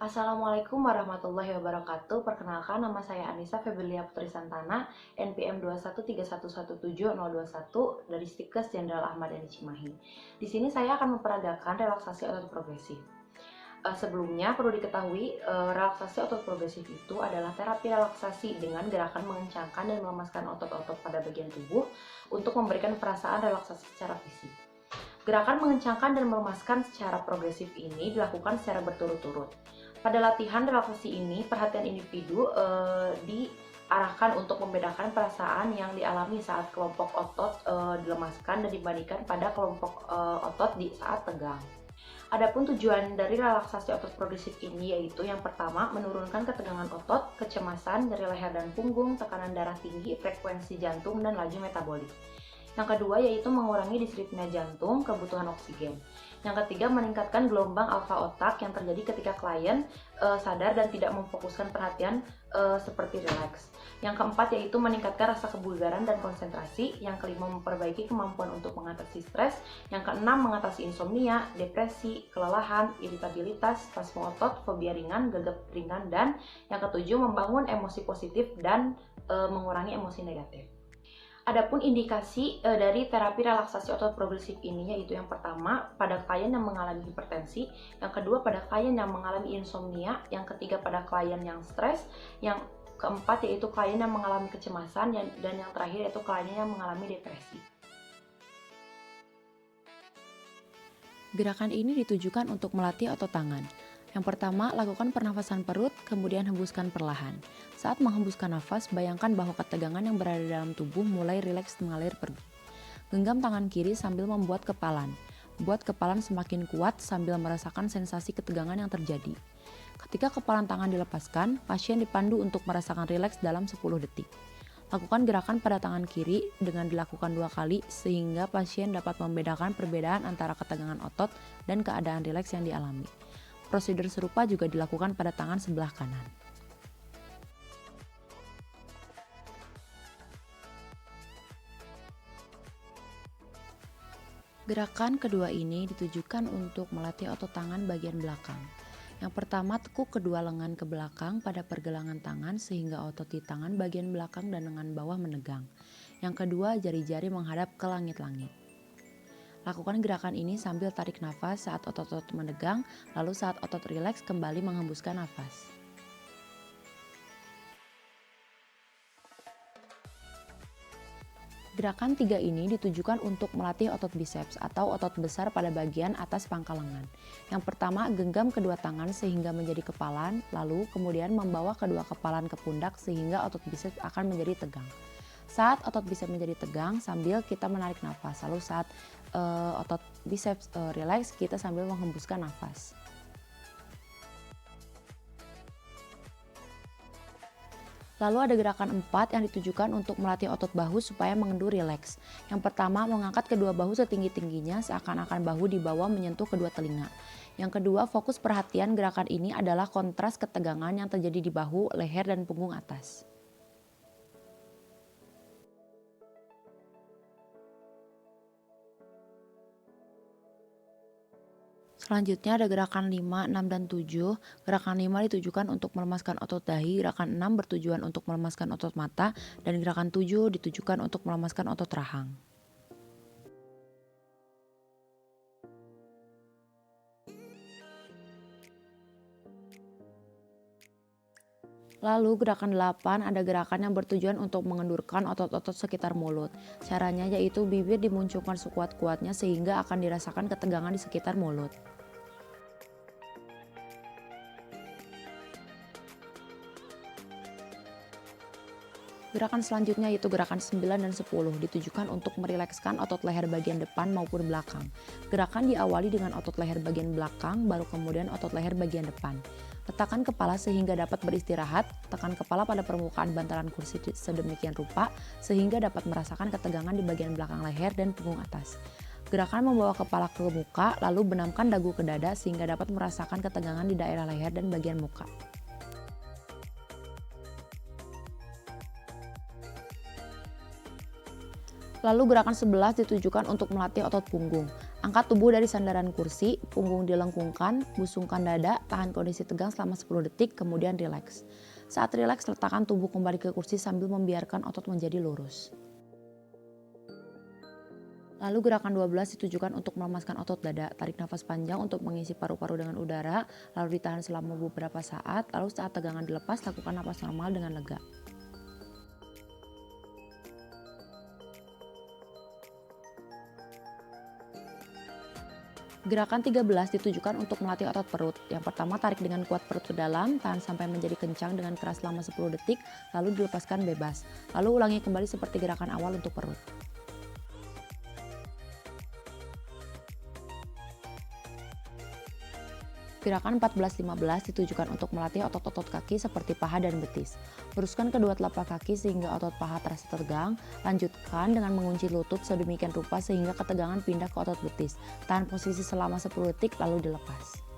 Assalamualaikum warahmatullahi wabarakatuh. Perkenalkan, nama saya Anissa Febelia Putri Santana, NPM 213117021 dari Stikes Jenderal Ahmad Yani Cimahi. Di sini saya akan memperagakan relaksasi otot progresif. Sebelumnya perlu diketahui, relaksasi otot progresif itu adalah terapi relaksasi dengan gerakan mengencangkan dan melemaskan otot-otot pada bagian tubuh untuk memberikan perasaan relaksasi secara fisik. Gerakan mengencangkan dan melemaskan secara progresif ini dilakukan secara berturut-turut. Pada latihan relaksasi ini, perhatian individu diarahkan untuk membedakan perasaan yang dialami saat kelompok otot dilemaskan dan dibandingkan pada kelompok otot di saat tegang. Adapun tujuan dari relaksasi otot progresif ini yaitu yang pertama, menurunkan ketegangan otot, kecemasan, nyeri leher dan punggung, tekanan darah tinggi, frekuensi jantung, dan laju metabolik. Yang kedua yaitu mengurangi disritmia jantung, kebutuhan oksigen. Yang ketiga, meningkatkan gelombang alfa otak yang terjadi ketika klien sadar dan tidak memfokuskan perhatian seperti rileks. Yang keempat yaitu meningkatkan rasa kebugaran dan konsentrasi. Yang kelima, memperbaiki kemampuan untuk mengatasi stres. Yang keenam, mengatasi insomnia, depresi, kelelahan, iritabilitas, spasme otot, fobia ringan, gegap ringan, dan yang ketujuh, membangun emosi positif dan mengurangi emosi negatif. Adapun indikasi dari terapi relaksasi otot progresif ini yaitu yang pertama pada klien yang mengalami hipertensi, yang kedua pada klien yang mengalami insomnia, yang ketiga pada klien yang stres, yang keempat yaitu klien yang mengalami kecemasan, dan yang terakhir yaitu klien yang mengalami depresi. Gerakan ini ditujukan untuk melatih otot tangan. Yang pertama, lakukan pernafasan perut, kemudian hembuskan perlahan. Saat menghembuskan nafas, bayangkan bahwa ketegangan yang berada dalam tubuh mulai rileks mengalir pergi. Genggam tangan kiri sambil membuat kepalan. Buat kepalan semakin kuat sambil merasakan sensasi ketegangan yang terjadi. Ketika kepalan tangan dilepaskan, pasien dipandu untuk merasakan rileks dalam 10 detik. Lakukan gerakan pada tangan kiri dengan dilakukan 2 kali sehingga pasien dapat membedakan perbedaan antara ketegangan otot dan keadaan rileks yang dialami. Prosedur serupa juga dilakukan pada tangan sebelah kanan. Gerakan kedua ini ditujukan untuk melatih otot tangan bagian belakang. Yang pertama, tekuk kedua lengan ke belakang pada pergelangan tangan sehingga otot di tangan bagian belakang dan lengan bawah menegang. Yang kedua, jari-jari menghadap ke langit-langit. Lakukan gerakan ini sambil tarik nafas saat otot-otot menegang, lalu saat otot rileks kembali menghembuskan nafas. Gerakan 3 ini ditujukan untuk melatih otot biceps atau otot besar pada bagian atas pangkal lengan. Yang pertama, genggam kedua tangan sehingga menjadi kepalan, lalu kemudian membawa kedua kepalan ke pundak sehingga otot biceps akan menjadi tegang. Saat otot biceps menjadi tegang sambil kita menarik nafas, lalu saat otot biceps rileks kita sambil menghembuskan nafas. Lalu ada gerakan 4 yang ditujukan untuk melatih otot bahu supaya mengendur rileks. Yang pertama, mengangkat kedua bahu setinggi-tingginya seakan-akan bahu di bawah menyentuh kedua telinga. Yang kedua, fokus perhatian gerakan ini adalah kontras ketegangan yang terjadi di bahu, leher, dan punggung atas. Selanjutnya ada gerakan 5, 6, dan 7. Gerakan 5 ditujukan untuk melemaskan otot dahi, gerakan 6 bertujuan untuk melemaskan otot mata, dan gerakan 7 ditujukan untuk melemaskan otot rahang. Lalu gerakan 8 ada gerakan yang bertujuan untuk mengendurkan otot-otot sekitar mulut. Caranya yaitu bibir dimunculkan sekuat-kuatnya sehingga akan dirasakan ketegangan di sekitar mulut. Gerakan selanjutnya yaitu gerakan 9 dan 10 ditujukan untuk merilekskan otot leher bagian depan maupun belakang. Gerakan diawali dengan otot leher bagian belakang, baru kemudian otot leher bagian depan. Letakkan kepala sehingga dapat beristirahat, tekan kepala pada permukaan bantalan kursi sedemikian rupa sehingga dapat merasakan ketegangan di bagian belakang leher dan punggung atas. Gerakan membawa kepala ke muka, lalu benamkan dagu ke dada sehingga dapat merasakan ketegangan di daerah leher dan bagian muka. Lalu gerakan 11 ditujukan untuk melatih otot punggung. Angkat tubuh dari sandaran kursi, punggung dilengkungkan, busungkan dada, tahan kondisi tegang selama 10 detik, kemudian rileks. Saat rileks, letakkan tubuh kembali ke kursi sambil membiarkan otot menjadi lurus. Lalu gerakan 12 ditujukan untuk melemaskan otot dada. Tarik nafas panjang untuk mengisi paru-paru dengan udara, lalu ditahan selama beberapa saat, lalu saat tegangan dilepas, lakukan napas normal dengan lega. Gerakan 13 ditujukan untuk melatih otot perut. Yang pertama, tarik dengan kuat perut ke dalam, tahan sampai menjadi kencang dengan keras selama 10 detik, lalu dilepaskan bebas. Lalu ulangi kembali seperti gerakan awal untuk perut. Gerakan 14-15 ditujukan untuk melatih otot-otot kaki seperti paha dan betis. Luruskan kedua telapak kaki sehingga otot paha terasa tegang. Lanjutkan dengan mengunci lutut sedemikian rupa sehingga ketegangan pindah ke otot betis. Tahan posisi selama 10 detik lalu dilepas.